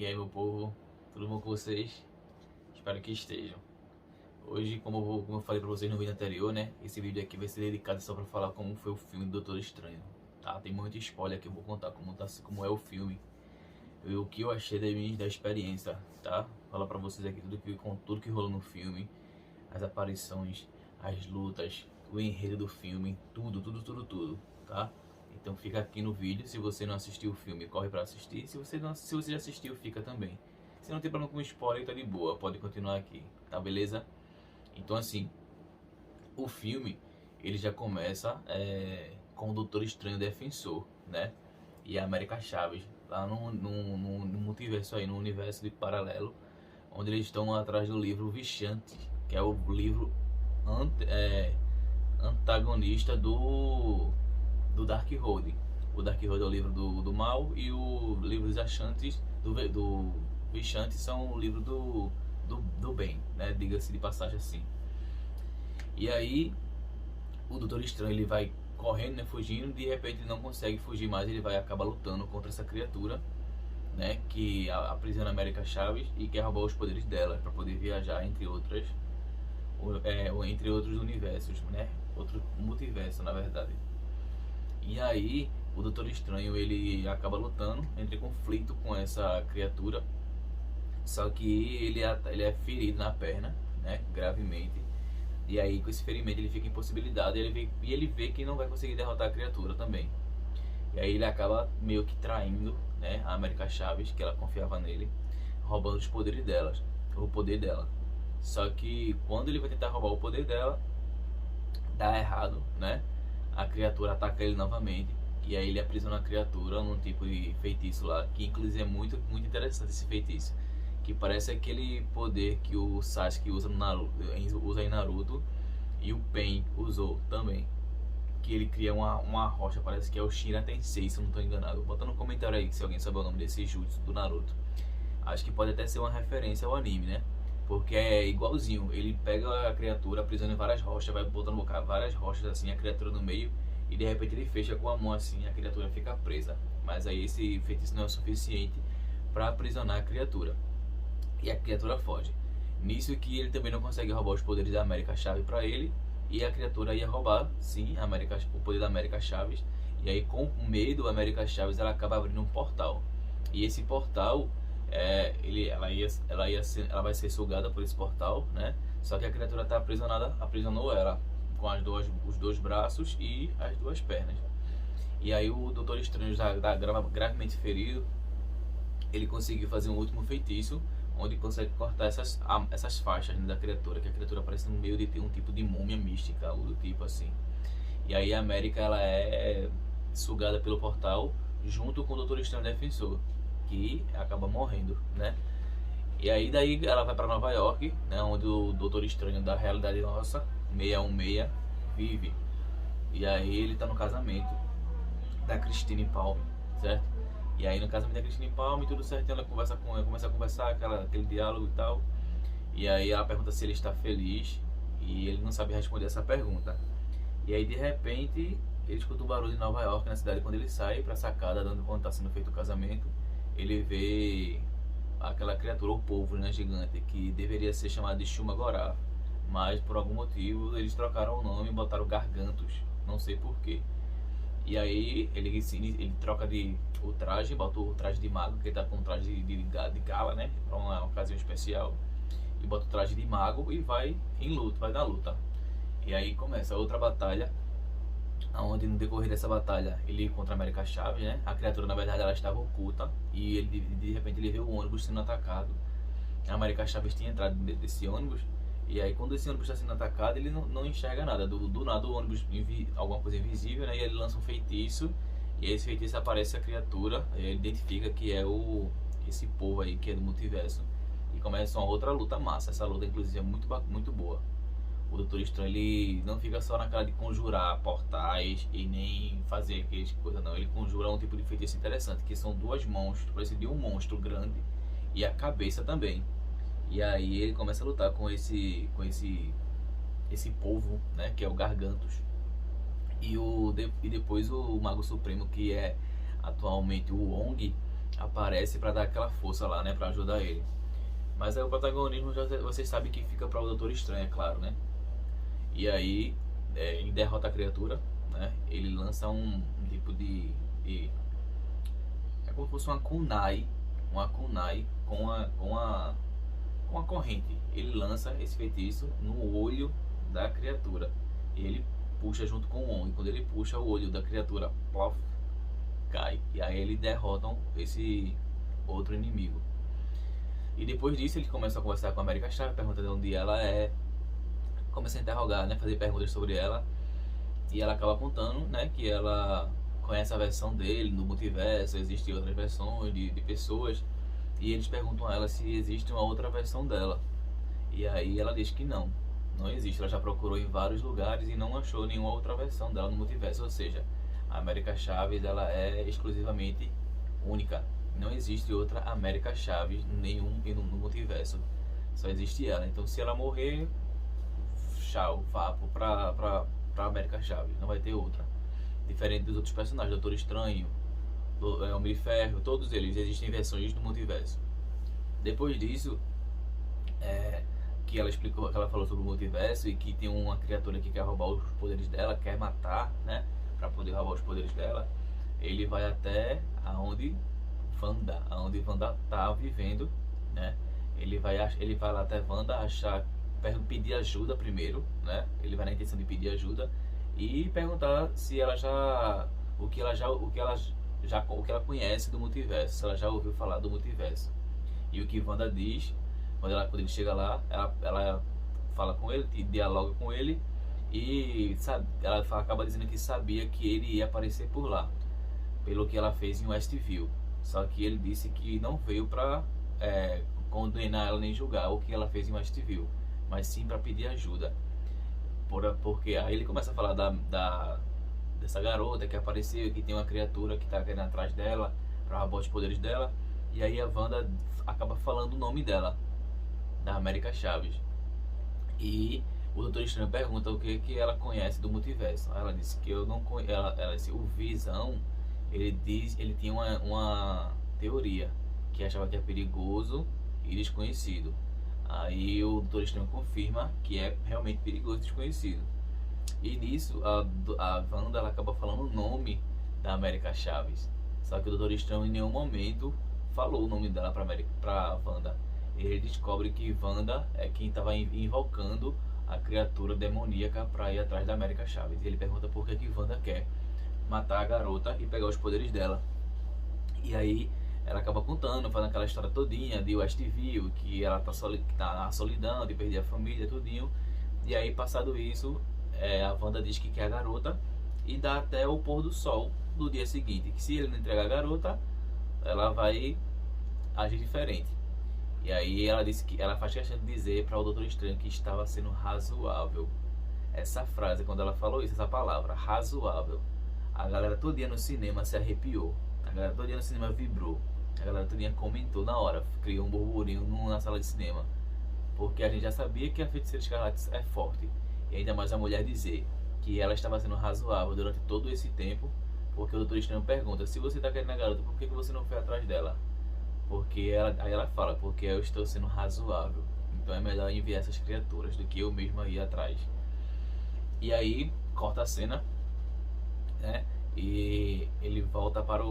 E aí, meu povo, tudo bom com vocês? Espero que estejam. Hoje, como eu falei pra vocês no vídeo anterior, né? Esse vídeo aqui vai ser dedicado só pra falar como foi o filme do Doutor Estranho, tá? Tem muito spoiler que eu vou contar como é o filme e o que eu achei da experiência, tá? Falar pra vocês aqui tudo que rolou no filme, as aparições, as lutas, o enredo do filme, tudo, tá? Então fica aqui no vídeo. Se você não assistiu o filme, corre pra assistir. Se você já assistiu, fica também. Se não tem problema com spoiler, tá de boa, pode continuar aqui, tá beleza? Então assim, o filme ele já começa com o Doutor Estranho Defensor, né? E a América Chaves lá no multiverso aí, no universo de paralelo, onde eles estão atrás do livro Vishanti, que é o livro antagonista do Darkhold. O Darkhold é o livro do mal e o livro dos Achantes do Vishanti são o livro do bem, né? Diga-se de passagem assim. E aí o Doutor Estranho ele vai correndo, né, fugindo, de repente ele não consegue fugir mais, ele vai acabar lutando contra essa criatura, né, que aprisiona a América Chaves e quer roubar os poderes dela para poder viajar entre outros universos, né, outro multiverso na verdade. E aí o Doutor Estranho ele acaba lutando, entra em conflito com essa criatura, só que ele é ferido na perna, né, gravemente. E aí com esse ferimento ele fica impossibilitado e ele vê que não vai conseguir derrotar a criatura também. E aí ele acaba meio que traindo, né, a América Chaves, que ela confiava nele, roubando os poderes delas, o poder dela. Só que quando ele vai tentar roubar o poder dela, dá errado, né? A criatura ataca ele novamente. E aí ele aprisiona a criatura num tipo de feitiço lá, que inclusive é muito interessante esse feitiço, que parece aquele poder que o Sasuke usa em Naruto e o Pain usou também, que ele cria uma rocha, parece que é o Shinra Tensei, se eu não estou enganado. Bota no comentário aí se alguém sabe o nome desse jutsu do Naruto. Acho que pode até ser uma referência ao anime, né? Porque é igualzinho, ele pega a criatura, aprisiona em várias rochas, vai botando várias rochas assim, a criatura no meio, e de repente ele fecha com a mão assim, a criatura fica presa. Mas aí esse feitiço não é o suficiente para aprisionar a criatura, e a criatura foge. Nisso que ele também não consegue roubar os poderes da América Chave para ele, e a criatura ia roubar, sim, o poder da América Chaves. E aí com o medo da América Chaves ela acaba abrindo um portal. E esse portal, ela vai ser sugada por esse portal, né? Só que a criatura está aprisionou ela com os dois braços e as duas pernas. E aí o Doutor Estranho já gravemente ferido, ele conseguiu fazer um último feitiço, onde consegue cortar essas faixas, né, da criatura, que a criatura parece no meio de ter um tipo de múmia mística, algo do tipo assim. E aí a América ela é sugada pelo portal junto com o Doutor Estranho Defensor, que acaba morrendo, né? E aí daí ela vai para Nova York, né, onde o Doutor Estranho da realidade nossa, 616, vive. E aí ele tá no casamento da Christine Palm, certo? E aí no casamento da Christine Palm, tudo certinho, ela começa a conversar, aquele diálogo e tal. E aí ela pergunta se ele está feliz, e ele não sabe responder essa pergunta. E aí de repente ele escuta um barulho em Nova York, na cidade. Quando ele sai pra sacada, quando está sendo feito o casamento, ele vê aquela criatura, o polvo, né, gigante, que deveria ser chamado de Shuma-Gorath, mas por algum motivo eles trocaram o nome e botaram Gargantos, não sei porquê. E aí ele troca o traje, bota o traje de mago, que ele tá com um traje de gala, né, para uma ocasião especial, e bota o traje de mago e vai na luta. E aí começa outra batalha, onde no decorrer dessa batalha ele contra a América Chaves, né, a criatura na verdade ela estava oculta, e ele de repente ele vê o ônibus sendo atacado. A América Chaves tinha entrado desse ônibus. E aí quando esse ônibus está sendo atacado, ele não enxerga nada. Do nada o ônibus alguma coisa invisível, né? E ele lança um feitiço. E aí esse feitiço aparece a criatura. E ele identifica que é esse povo aí que é do multiverso. E começa uma outra luta massa. Essa luta inclusive é muito boa. O Doutor Estranho ele não fica só naquela de conjurar portais e nem fazer aquelas coisas, não. Ele conjura um tipo de feitiço interessante, que são duas mãos, parece de um monstro grande, e a cabeça também. E aí ele começa a lutar com esse povo, né, que é o Gargantos. E depois o Mago Supremo, que é atualmente o Wong, aparece pra dar aquela força lá, né? Pra ajudar ele. Mas aí o protagonismo já vocês sabem que fica para o Doutor Estranho, é claro, né? E aí ele derrota a criatura, né? Ele lança um tipo de é como se fosse uma kunai com uma corrente. Ele lança esse feitiço no olho da criatura. E ele puxa junto com o Wong. Quando ele puxa, o olho da criatura plof, cai. E aí eles derrotam esse outro inimigo. E depois disso ele começa a conversar com a América Chave, perguntando onde ela é. Começa a interrogar, né? Fazer perguntas sobre ela. E ela acaba contando, né? Que ela conhece a versão dele no multiverso. Existem outras versões de pessoas. E eles perguntam a ela se existe uma outra versão dela. E aí ela diz que não existe. Ela já procurou em vários lugares e não achou nenhuma outra versão dela no multiverso. Ou seja, a América Chaves ela é exclusivamente única. Não existe outra América Chaves no multiverso. Só existe ela. Então se ela morrer, tchau, vapo pra América Chaves. Não vai ter outra. Diferente dos outros personagens, Doutor Estranho, Homem de Ferro, todos eles existem versões do multiverso. Depois disso, que ela explicou, que ela falou sobre o multiverso e que tem uma criatura que quer roubar os poderes dela, quer matar, né, para poder roubar os poderes dela. Ele vai até aonde Wanda tá vivendo, né? Ele vai lá até Wanda pedir ajuda primeiro, né? Ele vai na intenção de pedir ajuda e perguntar se ela o que ela conhece do multiverso, se ela já ouviu falar do multiverso. E o que Wanda diz, quando ele chega lá, ela fala com ele, dialoga com ele e sabe, ela acaba dizendo que sabia que ele ia aparecer por lá, pelo que ela fez em Westview. Só que ele disse que não veio para condenar ela nem julgar o que ela fez em Westview, mas sim para pedir ajuda. Porque aí ele começa a falar dessa garota que apareceu, que tem uma criatura que está querendo atrás dela para roubar os poderes dela. E aí a Wanda acaba falando o nome dela, da América Chaves. E o Doutor Estranho pergunta o que ela conhece do multiverso. Ela disse que eu não conheço. Ela disse, o Visão, ele tinha uma teoria que achava que é perigoso e desconhecido. Aí o Doutor Estranho confirma que é realmente perigoso e desconhecido. E nisso a Wanda ela acaba falando o nome da América Chaves. Só que o Doutor Estranho em nenhum momento falou o nome dela pra Wanda. Ele descobre que Wanda é quem estava invocando a criatura demoníaca para ir atrás da América Chaves. E ele pergunta por que Wanda quer matar a garota e pegar os poderes dela. E aí ela acaba contando, fazendo aquela história todinha de Westview, que ela tá na solidão, de perder a família, tudinho. E aí, passado isso, a Wanda diz que quer a garota e dá até o pôr do sol do dia seguinte. Que se ele não entregar a garota, ela vai agir diferente. E aí ela disse que ela faz questão de dizer para o Doutor Estranho que estava sendo razoável. Essa frase, quando ela falou isso, essa palavra, razoável, a galera todinha no cinema se arrepiou. A galera todinha no cinema vibrou. A galera todinha comentou na hora, criou um burburinho na sala de cinema. Porque a gente já sabia que a Feiticeira Escarlate é forte. E ainda mais a mulher dizer que ela estava sendo razoável durante todo esse tempo. Porque o Doutor Estranho pergunta, se você está querendo a garota, por que você não foi atrás dela? Aí ela fala, porque eu estou sendo razoável. Então é melhor enviar essas criaturas do que eu mesma ir atrás. E aí, corta a cena, né? E ele volta para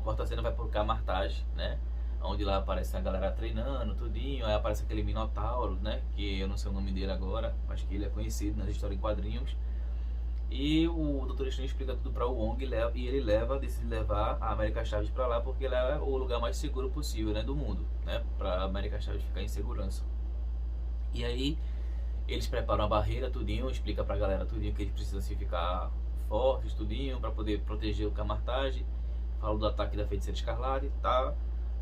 corta a cena, vai pro Camartage, né? Onde lá aparece a galera treinando, tudinho. Aí aparece aquele Minotauro, né? Que eu não sei o nome dele agora, mas que ele é conhecido nas histórias em quadrinhos. E o Doutor Estranho explica tudo para o Wong e ele decide levar a América Chaves para lá porque ele é o lugar mais seguro possível, né, do mundo, né? Para a América Chaves ficar em segurança. E aí eles preparam a barreira, tudinho, explica pra galera tudinho que eles precisam se ficar fortes, tudinho, para poder proteger o Camartage. Fala do ataque da Feiticeira Escarlate, tá?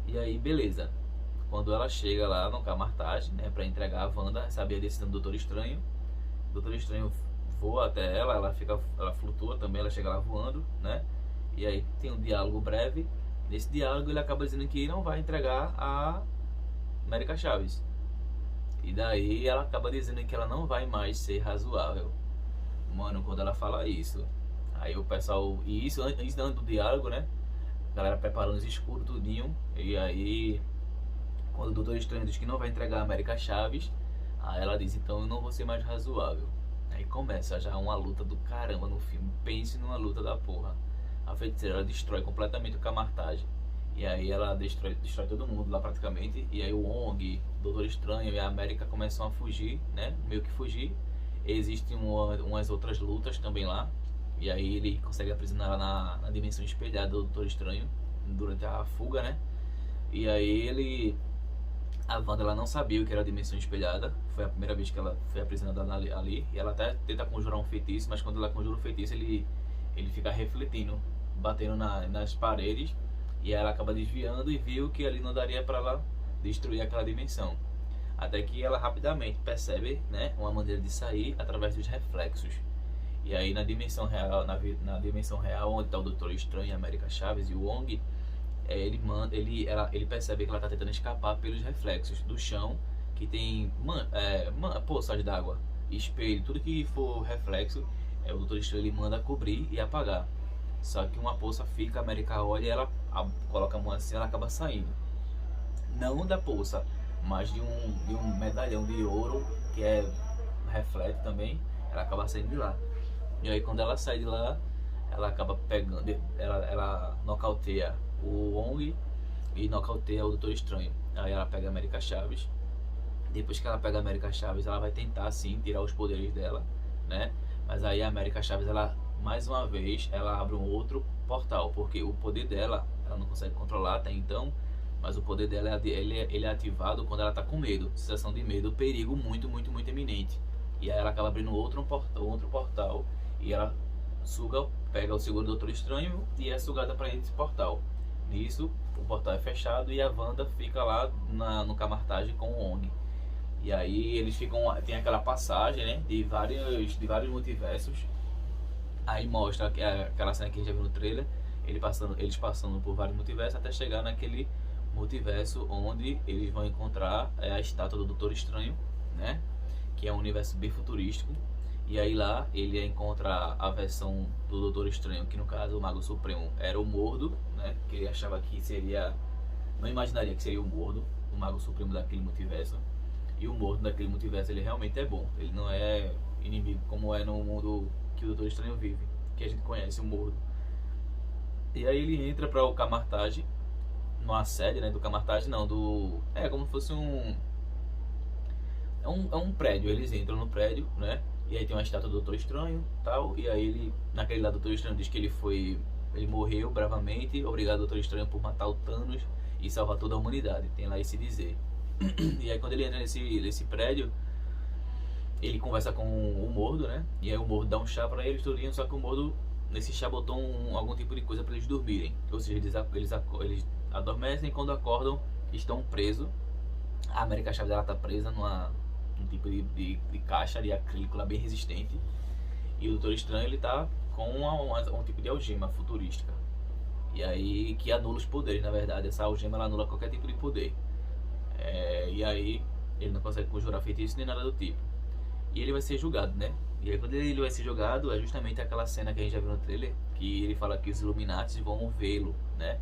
E aí, beleza. Quando ela chega lá no Camartage, né, para entregar a Wanda, sabia a decisão do Doutor Estranho. O Doutor Estranho voa até ela flutua também, ela chega lá voando, né? E aí tem um diálogo breve. Nesse diálogo ele acaba dizendo que não vai entregar a América Chaves. E daí ela acaba dizendo que ela não vai mais ser razoável. Mano, quando ela fala isso, aí o pessoal... E isso antes do diálogo, né? A galera preparando os escudos, tudinho. E aí, quando o Doutor Estranho diz que não vai entregar a América Chaves, aí ela diz, então eu não vou ser mais razoável. Aí começa já uma luta do caramba no filme. Pense numa luta da porra. A feiticeira ela destrói completamente o Camartage. E aí ela destrói todo mundo lá praticamente. E aí o Wong, o Doutor Estranho e a América começam a fugir, né? Meio que fugir. Existem umas outras lutas também lá. E aí ele consegue aprisionar ela na dimensão espelhada do Doutor Estranho durante a fuga, né? E aí a Wanda ela não sabia o que era a dimensão espelhada. Foi a primeira vez que ela foi aprisionada ali. E ela até tenta conjurar um feitiço, mas quando ela conjura o feitiço ele fica refletindo, batendo nas paredes. E ela acaba desviando e viu que ali não daria para ela destruir aquela dimensão. Até que ela rapidamente percebe, né, uma maneira de sair através dos reflexos. E aí na dimensão real, na dimensão real onde está o Doutor Estranho, a América Chaves e o Wong, ele percebe que ela está tentando escapar pelos reflexos do chão, que tem poças d'água, espelho, tudo que for reflexo, o Doutor Estranho ele manda cobrir e apagar. Só que uma poça fica, a América olha e ela coloca a mão assim, ela acaba saindo. Não da poça, mas de um medalhão de ouro que reflete também, ela acaba saindo de lá. E aí quando ela sai de lá, ela acaba pegando, ela nocauteia o Wong e nocauteia o Doutor Estranho. Aí ela pega a América Chaves. Depois que ela pega a América Chaves, ela vai tentar sim tirar os poderes dela, né? Mas aí a América Chaves, ela mais uma vez, ela abre um outro portal, porque o poder dela, ela não consegue controlar até então, mas o poder dela ele é ativado quando ela tá com medo, sensação de medo, perigo muito, muito, muito iminente. E aí ela acaba abrindo outro portal e ela pega o seguro do Doutor Estranho e é sugada para esse portal. Nisso, o portal é fechado e a Wanda fica lá no Camartage com o Wong. E aí eles tem aquela passagem, né, de vários multiversos. Aí mostra aquela cena que a gente já viu no trailer, eles passando por vários multiversos até chegar naquele multiverso onde eles vão encontrar a estátua do Doutor Estranho, né? Que é um universo bem futurístico. E aí lá ele encontra a versão do Doutor Estranho, que no caso o Mago Supremo era o Mordo, né? Que ele achava que seria... Não imaginaria que seria o Mordo, o Mago Supremo daquele multiverso. E o Mordo daquele multiverso, ele realmente é bom. Ele não é inimigo como é no mundo que o Doutor Estranho vive, que a gente conhece, o Mordo. E aí ele entra para o Camartage, numa sede, né, do Camartage, não, é como se fosse é um prédio. Eles entram no prédio, né, e aí tem uma estátua do Doutor Estranho, tal, e aí naquele lado o Doutor Estranho diz que ele morreu bravamente, obrigado Doutor Estranho por matar o Thanos e salvar toda a humanidade, tem lá esse dizer. E aí quando ele entra nesse prédio, ele conversa com o Mordo, né? E aí o Mordo dá um chá pra eles, tudinho, só que o Mordo, nesse chá, botou algum tipo de coisa pra eles dormirem. Ou seja, eles adormecem e quando acordam, estão presos. A América Chaves, ela tá presa num tipo de caixa de acrílico lá bem resistente. E o Doutor Estranho, ele tá com um tipo de algema futurística. E aí, que anula os poderes, na verdade. Essa algema, ela anula qualquer tipo de poder. E aí, ele não consegue conjurar feitiço nem nada do tipo. E ele vai ser julgado, né? E aí quando ele vai ser julgado, é justamente aquela cena que a gente já viu no trailer, que ele fala que os Illuminati vão vê-lo, né?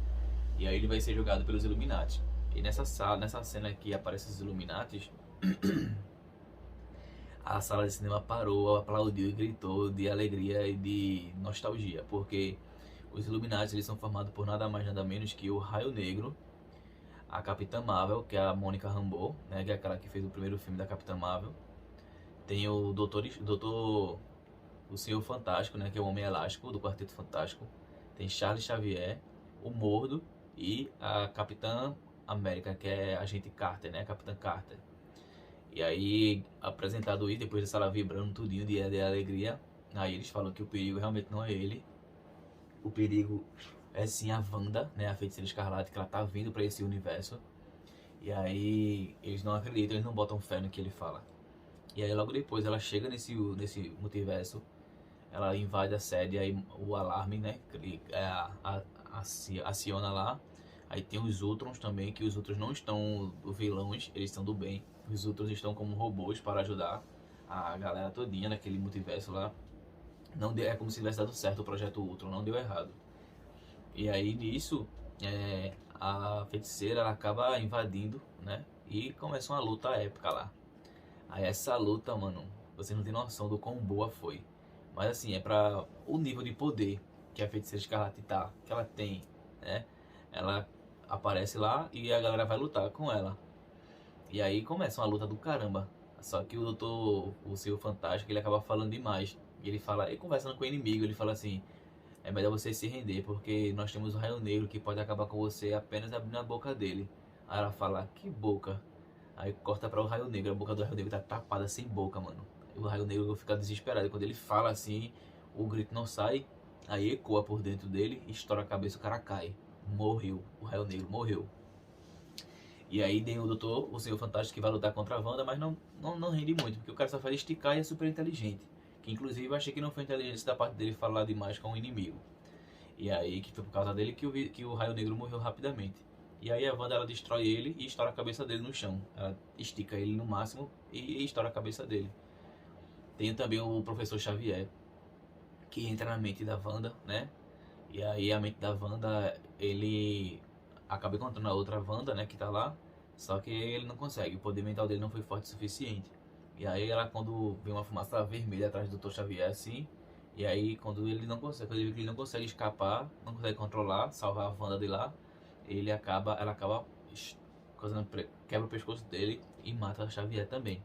E aí ele vai ser julgado pelos Illuminati. E nessa cena que aparece os Illuminati, a sala de cinema parou, aplaudiu e gritou de alegria e de nostalgia, porque os Illuminati, eles são formados por nada mais nada menos que o Raio Negro, a Capitã Marvel, que é a Monica Rambeau, né? Que é aquela que fez o primeiro filme da Capitã Marvel. Tem o o Senhor Fantástico, né, que é o Homem Elástico do Quarteto Fantástico. Tem Charles Xavier, o Mordo e a Capitã América, que é a agente Carter, né, Capitã Carter. E aí, apresentado isso, depois da sala vibrando tudinho de alegria, aí eles falam que o perigo realmente não é ele. O perigo é sim a Wanda, né, a Feiticeira Escarlate, que ela tá vindo para esse universo. E aí, eles não acreditam, eles não botam fé no que ele fala. E aí logo depois ela chega nesse multiverso, ela invade a sede, aí o alarme, né, aciona lá. Aí tem os Ultrons também, que os Ultrons não estão vilões, eles estão do bem. Os Ultrons estão como robôs para ajudar a galera todinha naquele multiverso lá. Não deu, é como se tivesse dado certo o projeto Ultron, não deu errado. E aí nisso, a feiticeira ela acaba invadindo, né? E começa uma luta épica lá. Aí essa luta, mano, você não tem noção do quão boa foi. Mas assim, é pra o nível de poder que a Feiticeira Escarlate tá, que ela tem, né? Ela aparece lá e a galera vai lutar com ela. E aí começa uma luta do caramba. Só que o Senhor Fantástico, ele acaba falando demais. E ele fala, e conversando com o inimigo, ele fala assim: é melhor você se render, porque nós temos o Raio Negro que pode acabar com você apenas abrindo a boca dele. Aí ela fala, que boca? Aí corta para o Raio Negro, a boca do Raio Negro tá tapada sem boca, mano. E o Raio Negro fica desesperado. E quando ele fala assim, o grito não sai, aí ecoa por dentro dele, estoura a cabeça, o cara cai. Morreu, o Raio Negro morreu. E aí tem o Senhor Fantástico que vai lutar contra a Wanda, mas não rende muito, porque o cara só faz esticar e é super inteligente. Que inclusive eu achei que não foi inteligente da parte dele falar demais com o inimigo. E aí que foi por causa dele que o Raio Negro morreu rapidamente. E aí a Wanda ela destrói ele e estoura a cabeça dele no chão. Ela estica ele no máximo e estoura a cabeça dele. Tem também o Professor Xavier, que entra na mente da Wanda, né? E aí a mente da Wanda, ele acaba encontrando a outra Wanda, né, que tá lá. Só que ele não consegue, o poder mental dele não foi forte o suficiente. E aí ela, quando vê uma fumaça vermelha atrás do Dr. Xavier, assim, e aí quando ele não consegue, quando ele vê que ele não consegue escapar, não consegue controlar, salvar a Wanda de lá, ela acaba quebra o pescoço dele e mata a Xavier também.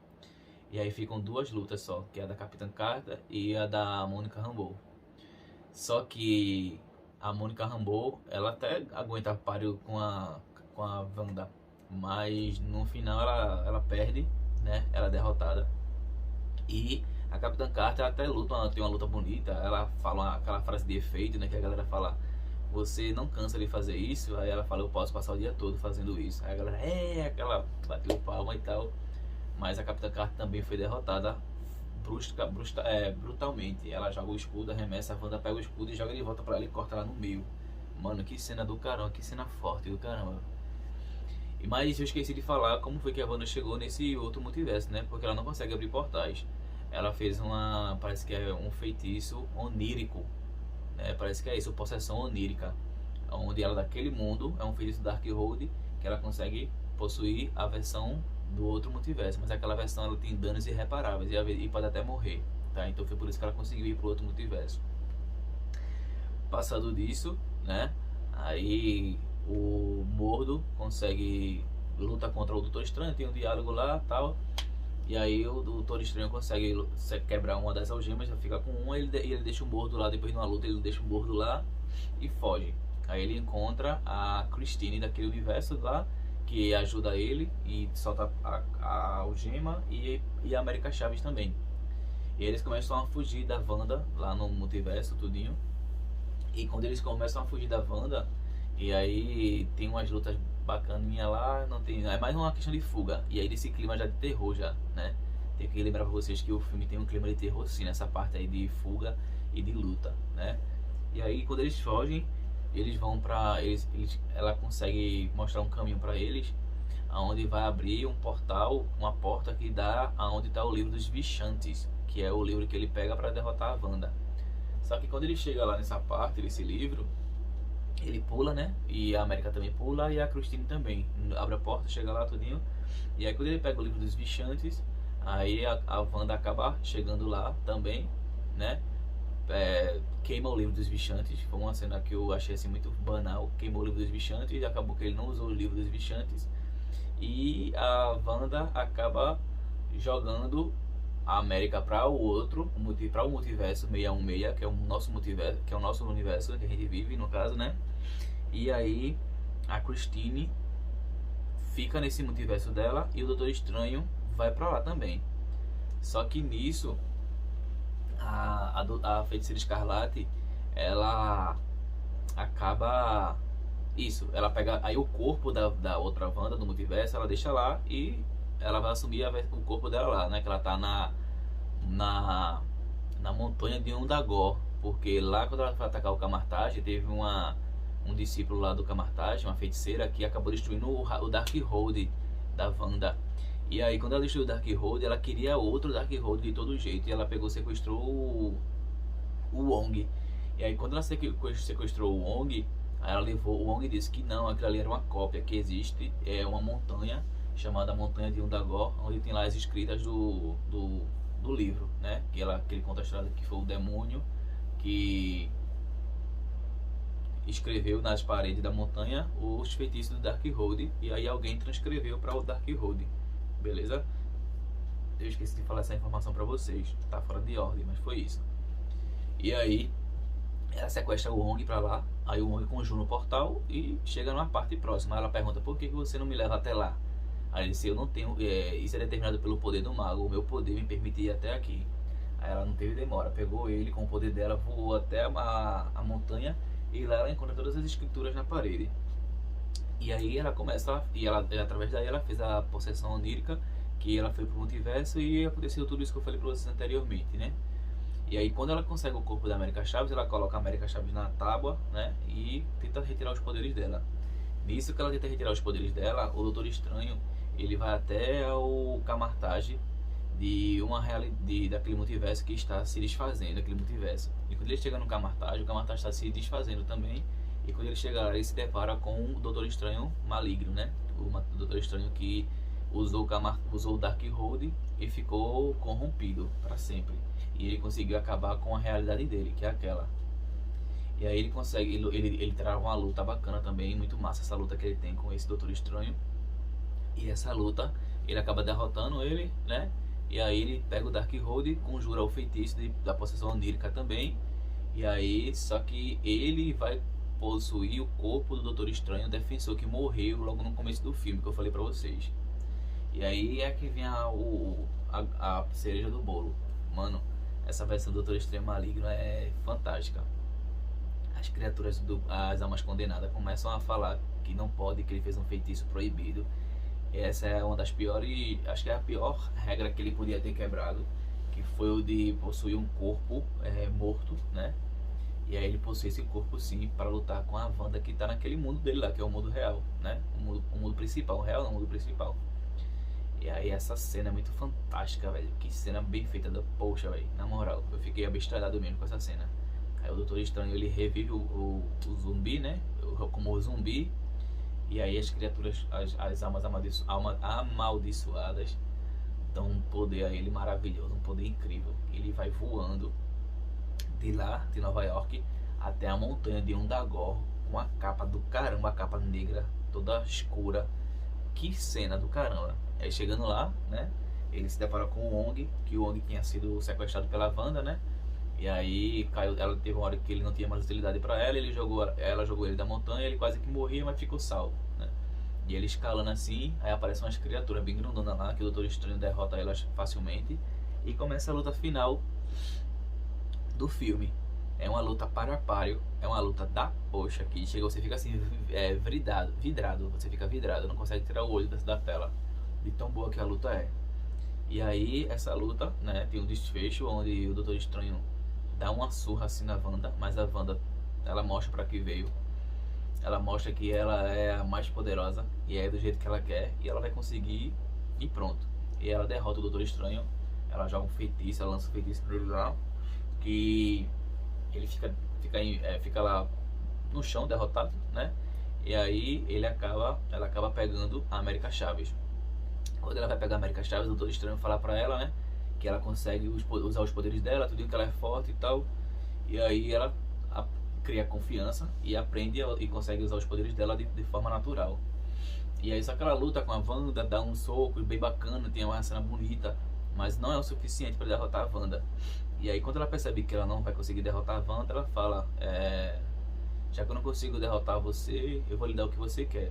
E aí ficam duas lutas só, que é a da Capitã Carter e a da Mônica Rambeau. Só que a Mônica Rambeau, ela até aguenta páreo com a Wanda, mas no final ela perde, né? Ela é derrotada. E a Capitã Carter até luta, tem uma luta bonita, ela fala aquela frase de efeito, né? Que a galera fala, você não cansa de fazer isso? Aí ela fala, eu posso passar o dia todo fazendo isso. Aí a galera, aquela bateu palma e tal. Mas a Capitã Carter também foi derrotada brutalmente. Ela joga o escudo, arremessa, a Wanda pega o escudo e joga de volta pra ela e corta ela no meio. Mano, que cena do caramba, que cena forte do caramba. Mas eu esqueci de falar como foi que a Wanda chegou nesse outro multiverso, né? Porque ela não consegue abrir portais. Ela fez parece que é um feitiço onírico, né? Parece que é isso, possessão onírica. Onde ela daquele mundo, é um feitiço Darkhold, que ela consegue possuir a versão do outro multiverso. Mas aquela versão ela tem danos irreparáveis e pode até morrer, tá? Então foi por isso que ela conseguiu ir pro outro multiverso. Passado disso, né? Aí o Mordo consegue lutar contra o Doutor Estranho, tem um diálogo lá e tal. E aí o Doutor Estranho consegue quebrar uma das algemas, já fica com uma, e ele deixa o Mordo lá, depois de uma luta ele deixa o Mordo lá e foge. Aí ele encontra a Christine daquele universo lá, que ajuda ele e solta a algema, e a América Chaves também. E eles começam a fugir da Wanda lá no multiverso, tudinho. E quando eles começam a fugir da Wanda, e aí tem umas lutas bacaninhas lá, não tem, é mais uma questão de fuga. E aí desse clima já de terror já, né? Tem que lembrar pra vocês que o filme tem um clima de terror sim, nessa parte aí de fuga e de luta, né? E aí quando eles fogem, eles vão pra... ela consegue mostrar um caminho pra eles, aonde vai abrir um portal, uma porta que dá aonde tá o livro dos Vichantes, que é o livro que ele pega pra derrotar a Wanda. Só que quando ele chega lá nessa parte desse livro, ele pula, né? E a América também pula e a Christine também. Abre a porta, chega lá tudinho. E aí quando ele pega o livro dos Vichantes, aí a Wanda acaba chegando lá também, né? Queima o livro dos Vichantes. Foi uma cena que eu achei assim muito banal. Queimou o livro dos Vichantes e acabou que ele não usou o livro dos Vichantes. E a Wanda acaba jogando a América para o outro, para o multiverso 616, que é o nosso multiverso, que é o nosso universo que a gente vive, no caso, né? E aí a Christine fica nesse multiverso dela e o Doutor Estranho vai para lá também. Só que nisso a Feiticeira Escarlate, ela acaba ela pega aí o corpo da outra Wanda do multiverso, ela deixa lá e ela vai assumir o corpo dela lá, né? Que ela tá na montanha de Undagor, porque lá quando ela foi atacar o Camartage, teve um discípulo lá do Camartage, uma feiticeira, que acabou destruindo o Darkhold da Wanda. E aí quando ela destruiu o Darkhold, ela queria outro Darkhold de todo jeito, e ela sequestrou o Wong. E aí quando ela sequestrou o Wong, Aí ela levou, o Wong disse que não, aquilo ali era uma cópia, que existe uma montanha chamada Montanha de Undagor, onde tem lá as escritas do livro, né? Que ele conta a história que foi o demônio que escreveu nas paredes da montanha os feitiços do Darkhold, e aí alguém transcreveu para o Darkhold, beleza? Eu esqueci de falar essa informação para vocês, tá fora de ordem, mas foi isso. E aí ela sequestra o Wong pra lá, aí o Wong conjura o portal e chega numa parte próxima. Ela pergunta: por que você não me leva até lá? Aí ele disse: eu não tenho, isso é determinado pelo poder do mago, o meu poder me permite ir até aqui. Aí ela não teve demora, pegou ele com o poder dela, voou até a montanha, e lá ela encontra todas as escrituras na parede. E aí ela começa, através daí ela fez a possessão onírica, que ela foi pro multiverso, e aconteceu tudo isso que eu falei pra vocês anteriormente, né? E aí quando ela consegue o corpo da América Chaves, ela coloca a América Chaves na tábua, né? E tenta retirar os poderes dela. Nisso que ela tenta retirar os poderes dela, o Doutor Estranho, ele vai até o Camartage daquele multiverso que está se desfazendo, aquele multiverso. E quando ele chega no Camartage, o Camartage está se desfazendo também. E quando ele chega lá, ele se depara com o Doutor Estranho maligno, né? O Doutor Estranho que usou o Darkhold e ficou corrompido para sempre. E ele conseguiu acabar com a realidade dele, que é aquela. E aí ele consegue, ele trava uma luta bacana também, muito massa essa luta que ele tem com esse Doutor Estranho. E essa luta, ele acaba derrotando ele, né? E aí ele pega o Darkhold, conjura o feitiço da possessão onírica também. E aí, só que ele vai possuir o corpo do Doutor Estranho, o defensor que morreu logo no começo do filme, que eu falei pra vocês. E aí é que vem a cereja do bolo. Mano, essa versão do Doutor Estranho maligno é fantástica. As criaturas, as almas condenadas, começam a falar que não pode, que ele fez um feitiço proibido. Essa é uma das piores, acho que é a pior regra que ele podia ter quebrado, que foi o de possuir um corpo morto, né? E aí ele possui esse corpo sim para lutar com a Wanda, que tá naquele mundo dele lá, que é o mundo real, né? O mundo principal, o real não, o mundo principal. E aí essa cena é muito fantástica, velho. Que cena bem feita, poxa, velho. Na moral, eu fiquei abestalhado mesmo com essa cena. Aí o Doutor Estranho, ele revive o zumbi, né? Como o zumbi. E aí as criaturas, as almas amaldiçoadas dão um poder a ele maravilhoso, um poder incrível. Ele vai voando de lá, de Nova York, até a montanha de Undagor, com a capa do caramba, a capa negra, toda escura. Que cena do caramba. Aí chegando lá, né, ele se depara com o Wong, que o Wong tinha sido sequestrado pela Wanda, né? E aí caiu, ela teve uma hora que ele não tinha mais utilidade pra ela, ela jogou ele da montanha, ele quase que morria, mas ficou salvo, né? E ele escalando assim, aí aparecem umas criaturas bem grandonas lá, que o Doutor Estranho derrota elas facilmente. E começa a luta final do filme. É uma luta para páreo, é uma luta da poxa, que chega, você fica assim, vidrado, você fica vidrado, não consegue tirar o olho da tela, de tão boa que a luta é. E aí, essa luta, né, tem um desfecho onde o Doutor Estranho dá uma surra assim na Wanda, mas a Wanda, ela mostra pra que veio. Ela mostra que ela é a mais poderosa e é do jeito que ela quer, e ela vai conseguir, e pronto. E ela derrota o Doutor Estranho, ela joga um feitiço, ela lança um feitiço pra ele lá, que ele fica lá no chão, derrotado, né? E aí ela acaba pegando a América Chaves. Quando ela vai pegar a América Chaves, o Doutor Estranho fala pra ela, né, que ela consegue usar os poderes dela, tudo que ela é forte e tal. E aí ela cria confiança e aprende e consegue usar os poderes dela de forma natural. E aí só que ela luta com a Wanda, dá um soco bem bacana, tem uma cena bonita, mas não é o suficiente para derrotar a Wanda. E aí quando ela percebe que ela não vai conseguir derrotar a Wanda, ela fala, já que eu não consigo derrotar você, eu vou lhe dar o que você quer.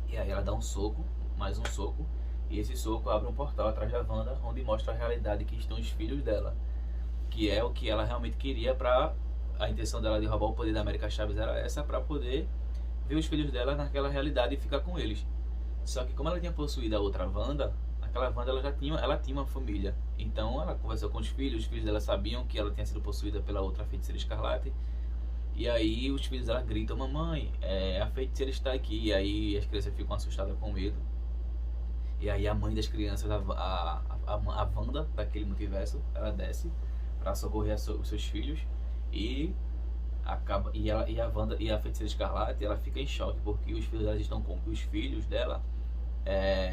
E aí ela dá um soco, mais um soco, e esse soco abre um portal atrás da Wanda, onde mostra a realidade que estão os filhos dela, que é o que ela realmente queria. Para a intenção dela de roubar o poder da América Chaves era essa, para poder ver os filhos dela naquela realidade e ficar com eles. Só que como ela tinha possuído a outra Wanda, aquela Wanda ela tinha uma família. Então ela conversou com os filhos dela sabiam que ela tinha sido possuída pela outra feiticeira Escarlate. E aí os filhos dela gritam, mamãe, a feiticeira está aqui. E aí as crianças ficam assustadas com medo. E aí a mãe das crianças, a Wanda daquele multiverso, ela desce para socorrer os seus filhos. E acaba e a Wanda e a Feiticeira Escarlate, ela fica em choque porque os filhos dela estão com os filhos dela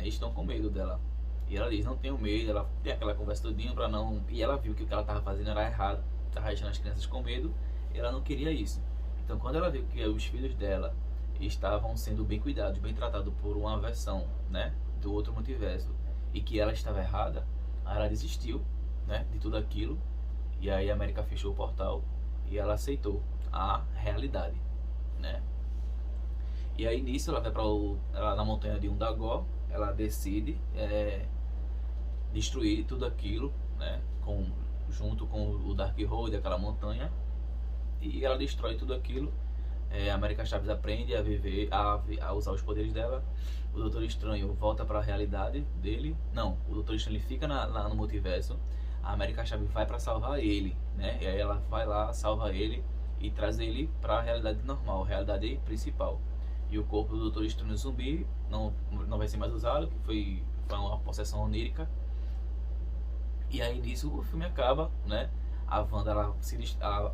estão com medo dela. E ela diz, não tenho medo, ela tem aquela conversa todinha pra não... E ela viu que o que ela estava fazendo era errado, estava deixando as crianças com medo, e ela não queria isso. Então quando ela viu que os filhos dela estavam sendo bem cuidados, bem tratados por uma versão, né, do outro multiverso, e que ela estava errada, aí ela desistiu, né, de tudo aquilo, e aí a América fechou o portal, e ela aceitou a realidade, né. E aí nisso ela vai para ela na montanha de Undagor, ela decide destruir tudo aquilo, né, junto com o Darkhold, aquela montanha, e ela destrói tudo aquilo. A América Chaves aprende a viver, a usar os poderes dela. O Doutor Estranho volta para a realidade dele. Não, o Doutor Estranho fica lá no multiverso. A América Chaves vai para salvar ele, né? E aí ela vai lá, salva ele e traz ele para a realidade normal, a realidade principal. E o corpo do Doutor Estranho zumbi não vai ser mais usado, que foi uma possessão onírica. E aí nisso o filme acaba, né? A Wanda,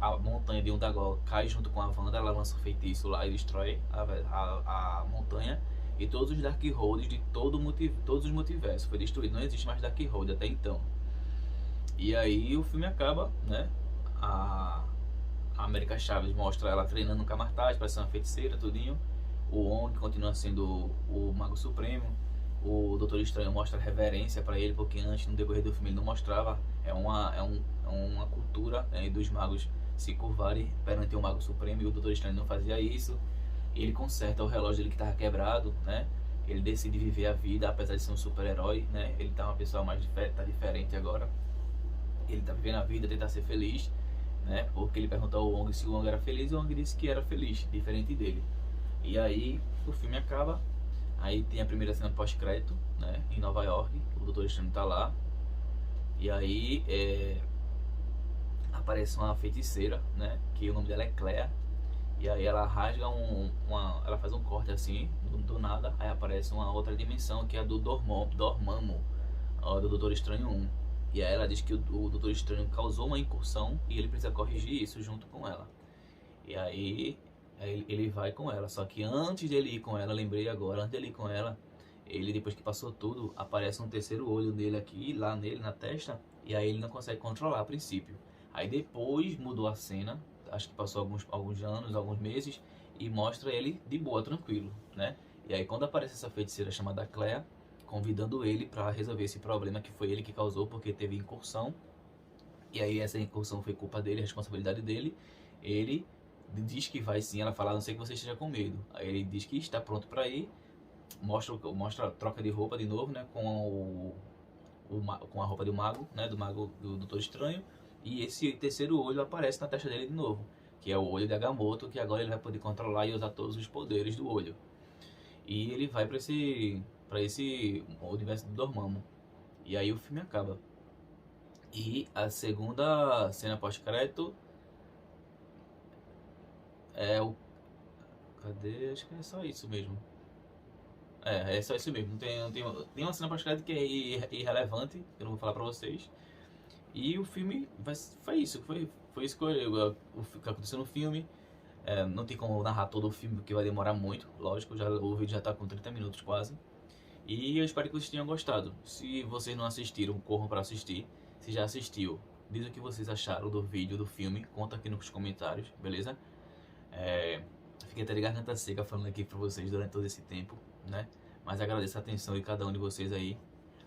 a montanha de Undagor cai junto com a Wanda, ela lança o feitiço lá e destrói a montanha. E todos os Darkholds de todos os multiversos foi destruído, não existe mais Darkhold até então. E aí o filme acaba, né? A América Chaves mostra ela treinando no Camartage para ser uma feiticeira, tudinho. O Wong continua sendo o Mago Supremo. O Doutor Estranho mostra reverência para ele, porque antes, no decorrer do filme, ele não mostrava. É uma cultura, né, dos magos se curvarem perante o Mago Supremo, e o Doutor Estranho não fazia isso. Ele conserta o relógio dele que estava quebrado, né? Ele decide viver a vida, apesar de ser um super-herói, né? Ele tá uma pessoa mais tá diferente agora. Ele tá vivendo a vida, tentar ser feliz, né? Porque ele perguntou ao Wong se o Wong era feliz, e o Wong disse que era feliz, diferente dele. E aí o filme acaba. Aí tem a primeira cena pós-crédito, né, em Nova York, o Doutor Estranho tá lá. E aí aparece uma feiticeira, né, que o nome dela é Clea. E aí ela rasga ela faz um corte assim, do nada. Aí aparece uma outra dimensão, que é a do Dormammu, do Doutor Estranho 1. E aí ela diz que o Doutor Estranho causou uma incursão e ele precisa corrigir isso junto com ela. E aí ele vai com ela, só que antes dele ir com ela, lembrei agora, antes dele ir com ela, ele, depois que passou tudo, aparece um terceiro olho dele aqui, lá nele, na testa, e aí ele não consegue controlar a princípio. Aí depois mudou a cena, acho que passou alguns anos, alguns meses, e mostra ele de boa, tranquilo, né? E aí quando aparece essa feiticeira chamada Clea, convidando ele para resolver esse problema que foi ele que causou, porque teve incursão, e aí essa incursão foi culpa dele, responsabilidade dele, ele diz que vai sim, ela fala, a não sei que você esteja com medo. Aí ele diz que está pronto para ir, mostra a troca de roupa de novo, né, com a roupa do mago, né, do Doutor Estranho, e esse terceiro olho aparece na testa dele de novo, que é o olho de Agamotto, que agora ele vai poder controlar e usar todos os poderes do olho. E ele vai para esse universo do Dormammu. E aí o filme acaba. E a segunda cena pós-crédito cadê? Acho que é só isso mesmo. É só isso mesmo. Tem uma cena pós-crédito que é irrelevante, que eu não vou falar pra vocês. E o filme foi isso. Foi isso que aconteceu no filme. Não tem como narrar todo o filme, porque vai demorar muito. Lógico, o vídeo já tá com 30 minutos quase. E eu espero que vocês tenham gostado. Se vocês não assistiram, corram pra assistir. Se já assistiu, diz o que vocês acharam do vídeo, do filme. Conta aqui nos comentários, beleza? Fiquei até de garganta seca falando aqui pra vocês durante todo esse tempo, né? Mas agradeço a atenção de cada um de vocês aí.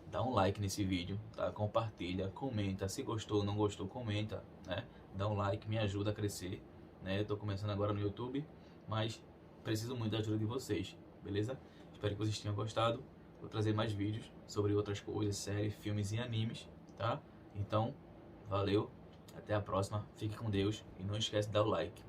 Dá um like nesse vídeo, tá? Compartilha, comenta. Se gostou ou não gostou, comenta, né? Dá um like, me ajuda a crescer, né? Eu tô começando agora no YouTube, mas preciso muito da ajuda de vocês, beleza? Espero que vocês tenham gostado. Vou trazer mais vídeos sobre outras coisas, séries, filmes e animes, tá? Então, valeu, até a próxima, fique com Deus e não esquece de dar o like.